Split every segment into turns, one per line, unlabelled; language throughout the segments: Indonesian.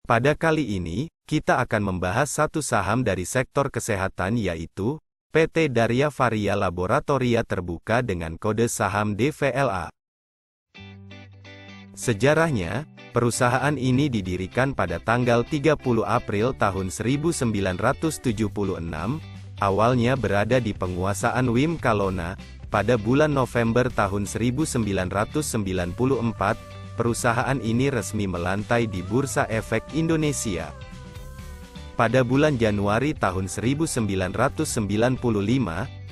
Pada kali ini, kita akan membahas satu saham dari sektor kesehatan yaitu PT Darya Varia Laboratoria Terbuka dengan kode saham DVLA. Sejarahnya, perusahaan ini didirikan pada tanggal 30 April tahun 1976, awalnya berada di penguasaan Wim Kalona. Pada bulan November tahun 1994, perusahaan ini resmi melantai di Bursa Efek Indonesia. Pada bulan Januari tahun 1995,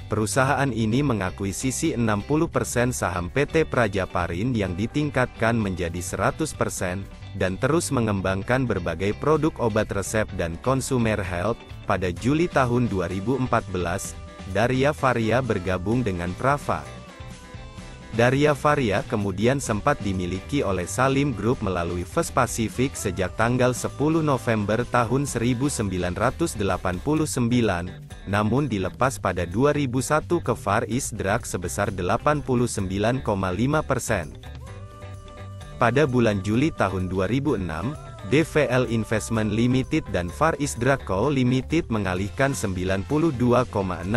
perusahaan ini mengakuisisi 60% saham PT Prajaparin yang ditingkatkan menjadi 100%, dan terus mengembangkan berbagai produk obat resep dan consumer health. Pada Juli tahun 2014, Darya Varia bergabung dengan Prava. Darya Varia kemudian sempat dimiliki oleh Salim Group melalui First Pacific sejak tanggal 10 November tahun 1989, namun dilepas pada 2001 ke Far East Drug sebesar 89,5%. Pada bulan Juli tahun 2006, DVL Investment Limited dan Far East Drug Co. Limited mengalihkan 92,66%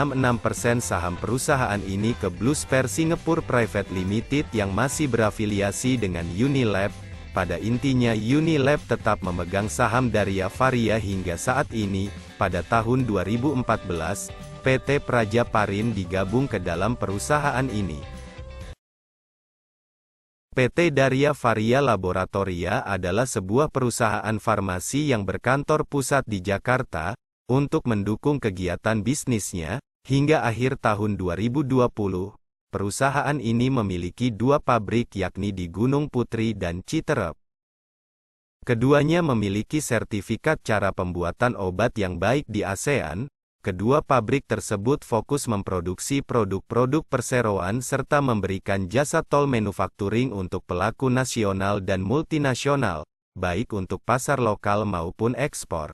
saham perusahaan ini ke Bluespear Singapore Private Limited yang masih berafiliasi dengan Unilab. Pada intinya Unilab tetap memegang saham Darya Varia hingga saat ini. Pada tahun 2014, PT Prajaparin digabung ke dalam perusahaan ini. PT Darya Varia Laboratoria adalah sebuah perusahaan farmasi yang berkantor pusat di Jakarta. Untuk mendukung kegiatan bisnisnya, hingga akhir tahun 2020, perusahaan ini memiliki dua pabrik yakni di Gunung Putri dan Citerep. Keduanya memiliki sertifikat cara pembuatan obat yang baik di ASEAN. Kedua pabrik tersebut fokus memproduksi produk-produk perseroan serta memberikan jasa tol manufacturing untuk pelaku nasional dan multinasional, baik untuk pasar lokal maupun ekspor.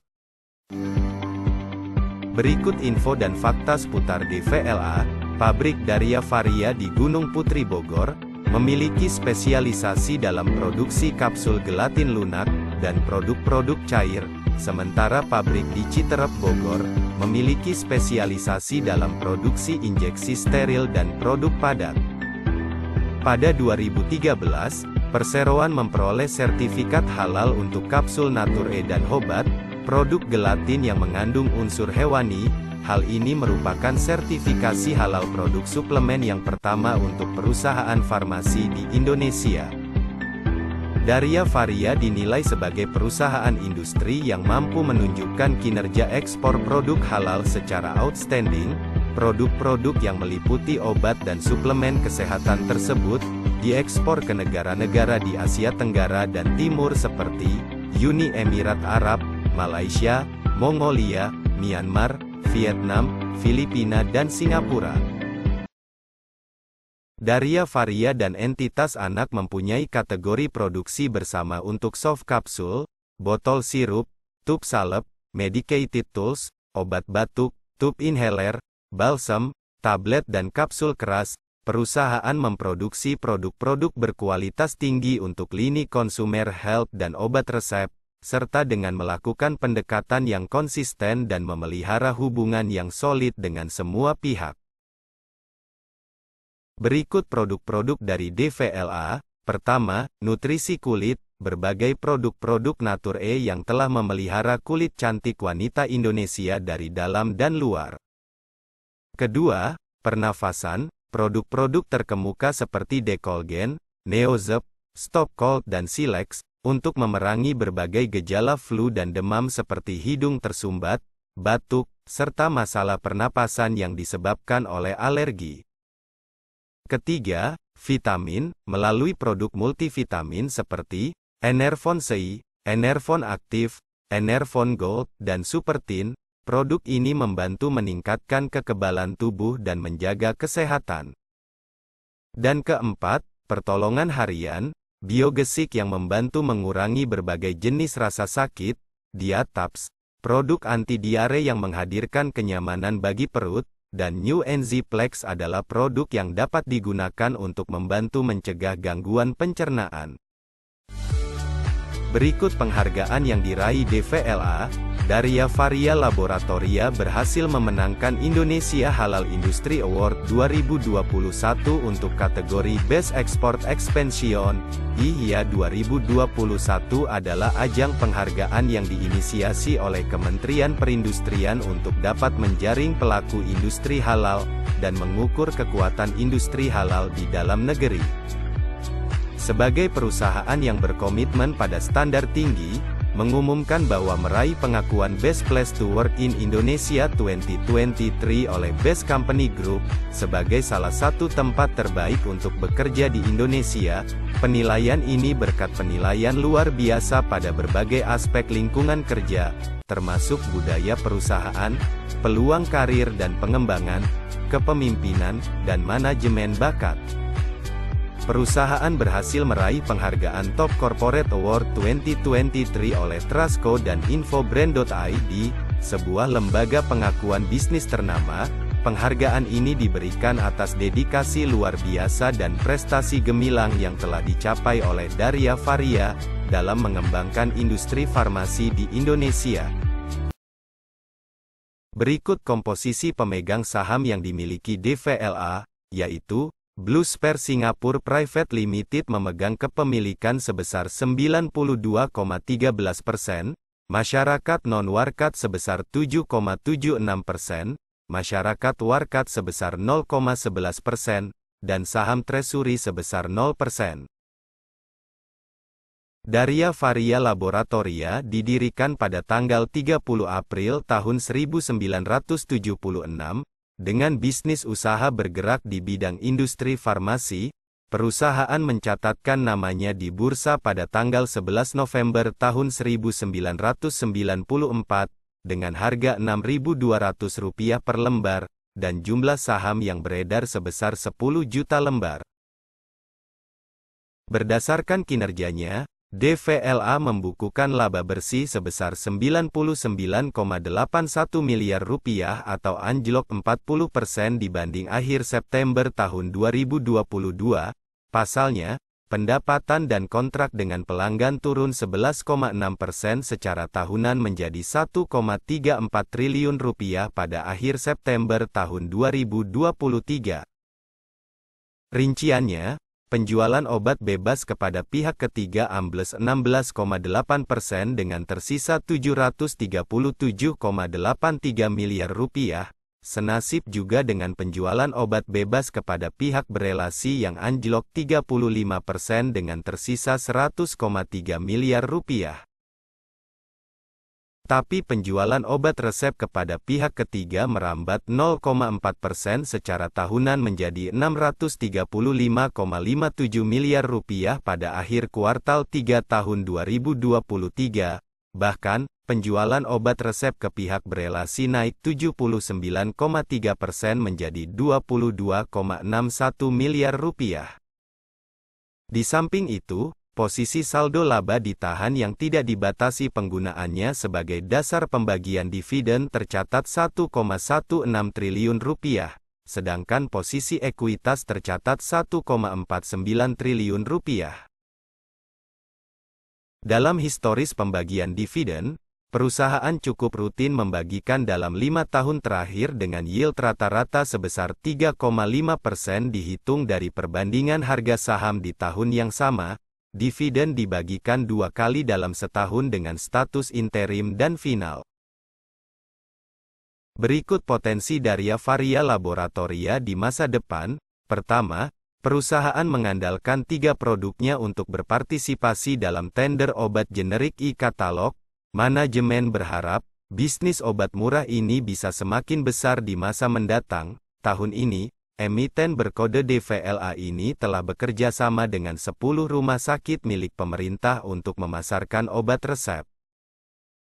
Berikut info dan fakta seputar DVLA. Pabrik Darya Varia di Gunung Putri Bogor memiliki spesialisasi dalam produksi kapsul gelatin lunak dan produk-produk cair. Sementara pabrik di Citerep Bogor memiliki spesialisasi dalam produksi injeksi steril dan produk padat. Pada 2013, perseroan memperoleh sertifikat halal untuk kapsul Nature dan Hobat, produk gelatin yang mengandung unsur hewani. Hal ini merupakan sertifikasi halal produk suplemen yang pertama untuk perusahaan farmasi di Indonesia. Darya Varia dinilai sebagai perusahaan industri yang mampu menunjukkan kinerja ekspor produk halal secara outstanding. Produk-produk yang meliputi obat dan suplemen kesehatan tersebut diekspor ke negara-negara di Asia Tenggara dan Timur seperti Uni Emirat Arab, Malaysia, Mongolia, Myanmar, Vietnam, Filipina dan Singapura. Darya Varia dan entitas anak mempunyai kategori produksi bersama untuk soft capsule, botol sirup, tube salep, medicated tools, obat batuk, tube inhaler, balsam, tablet dan kapsul keras. Perusahaan memproduksi produk-produk berkualitas tinggi untuk lini consumer health dan obat resep, serta dengan melakukan pendekatan yang konsisten dan memelihara hubungan yang solid dengan semua pihak. Berikut produk-produk dari DVLA. Pertama, nutrisi kulit, berbagai produk-produk Nature yang telah memelihara kulit cantik wanita Indonesia dari dalam dan luar. Kedua, pernafasan, produk-produk terkemuka seperti Decolgen, Neozep, Stop Cold dan Silex, untuk memerangi berbagai gejala flu dan demam seperti hidung tersumbat, batuk, serta masalah pernapasan yang disebabkan oleh alergi. Ketiga, vitamin, melalui produk multivitamin seperti Enervon CI, Enervon Aktif, Enervon Gold, dan Supertin. Produk ini membantu meningkatkan kekebalan tubuh dan menjaga kesehatan. Dan keempat, pertolongan harian, Biogesik yang membantu mengurangi berbagai jenis rasa sakit, Diatabs, produk anti diare yang menghadirkan kenyamanan bagi perut, dan New Enziplex adalah produk yang dapat digunakan untuk membantu mencegah gangguan pencernaan. Berikut penghargaan yang diraih DVLA. Daria Varia Laboratoria berhasil memenangkan Indonesia Halal Industry Award 2021 untuk kategori Best Export Expansion. IHIA 2021 adalah ajang penghargaan yang diinisiasi oleh Kementerian Perindustrian untuk dapat menjaring pelaku industri halal, dan mengukur kekuatan industri halal di dalam negeri. Sebagai perusahaan yang berkomitmen pada standar tinggi, mengumumkan bahwa meraih pengakuan Best Place to Work in Indonesia 2023 oleh Best Company Group, sebagai salah satu tempat terbaik untuk bekerja di Indonesia. Penilaian ini berkat penilaian luar biasa pada berbagai aspek lingkungan kerja, termasuk budaya perusahaan, peluang karir dan pengembangan, kepemimpinan, dan manajemen bakat. Perusahaan berhasil meraih penghargaan Top Corporate Award 2023 oleh Trustco dan Infobrand.id, sebuah lembaga pengakuan bisnis ternama. Penghargaan ini diberikan atas dedikasi luar biasa dan prestasi gemilang yang telah dicapai oleh Daria Varia dalam mengembangkan industri farmasi di Indonesia. Berikut komposisi pemegang saham yang dimiliki DVLA, yaitu Bluespear Singapore Private Limited memegang kepemilikan sebesar 92,13%, masyarakat non-warkat sebesar 7,76%, masyarakat warkat sebesar 0,11%, dan saham treasury sebesar 0%. Daria Varia Laboratoria didirikan pada tanggal 30 April tahun 1976, dengan bisnis usaha bergerak di bidang industri farmasi. Perusahaan mencatatkan namanya di bursa pada tanggal 11 November tahun 1994, dengan harga Rp6.200 per lembar, dan jumlah saham yang beredar sebesar 10 juta lembar. Berdasarkan kinerjanya, DVLA membukukan laba bersih sebesar Rp99,81 miliar atau anjlok 40% dibanding akhir September tahun 2022. Pasalnya, pendapatan dan kontrak dengan pelanggan turun 11,6% secara tahunan menjadi Rp1,34 triliun pada akhir September tahun 2023. Rinciannya, penjualan obat bebas kepada pihak ketiga ambles 16,8% dengan tersisa Rp737,83 miliar. Senasib juga dengan penjualan obat bebas kepada pihak berelasi yang anjlok 35% dengan tersisa Rp100,3 miliar. Tapi penjualan obat resep kepada pihak ketiga merambat 0,4% secara tahunan menjadi Rp635,57 miliar pada akhir kuartal 3 tahun 2023. Bahkan, penjualan obat resep ke pihak berelasi naik 79,3% menjadi Rp22,61 miliar. Di samping itu, posisi saldo laba ditahan yang tidak dibatasi penggunaannya sebagai dasar pembagian dividen tercatat Rp1,16 triliun, sedangkan posisi ekuitas tercatat Rp1,49 triliun. Dalam historis pembagian dividen, perusahaan cukup rutin membagikan dalam 5 tahun terakhir dengan yield rata-rata sebesar 3,5% dihitung dari perbandingan harga saham di tahun yang sama. Dividen dibagikan 2 kali dalam setahun dengan status interim dan final. Berikut potensi Daria Varia Laboratoria di masa depan. Pertama, perusahaan mengandalkan 3 produknya untuk berpartisipasi dalam tender obat generik e-katalog. Manajemen berharap, bisnis obat murah ini bisa semakin besar di masa mendatang. Tahun ini, emiten berkode DVLA ini telah bekerja sama dengan 10 rumah sakit milik pemerintah untuk memasarkan obat resep.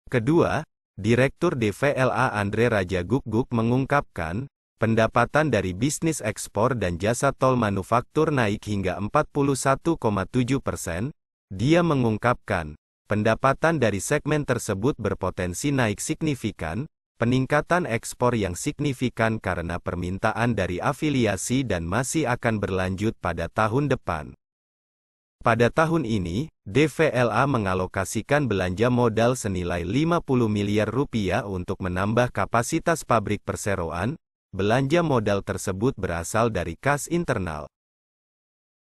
Kedua, Direktur DVLA Andre Rajaguguk mengungkapkan, pendapatan dari bisnis ekspor dan jasa tol manufaktur naik hingga 41,7%. Dia mengungkapkan, pendapatan dari segmen tersebut berpotensi naik signifikan. Peningkatan ekspor yang signifikan karena permintaan dari afiliasi dan masih akan berlanjut pada tahun depan. Pada tahun ini, DVLA mengalokasikan belanja modal senilai 50 miliar rupiah untuk menambah kapasitas pabrik perseroan. Belanja modal tersebut berasal dari kas internal.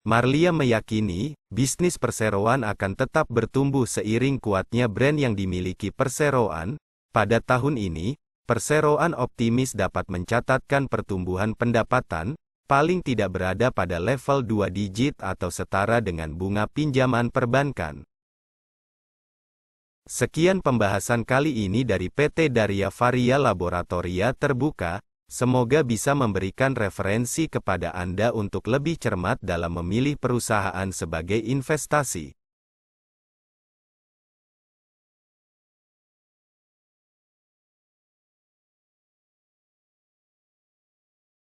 Marlia meyakini, bisnis perseroan akan tetap bertumbuh seiring kuatnya brand yang dimiliki perseroan. Pada tahun ini, perseroan optimis dapat mencatatkan pertumbuhan pendapatan, paling tidak berada pada level 2 digit atau setara dengan bunga pinjaman perbankan. Sekian pembahasan kali ini dari PT Daria Varia Laboratoria Terbuka. Semoga bisa memberikan referensi kepada Anda untuk lebih cermat dalam memilih perusahaan sebagai investasi.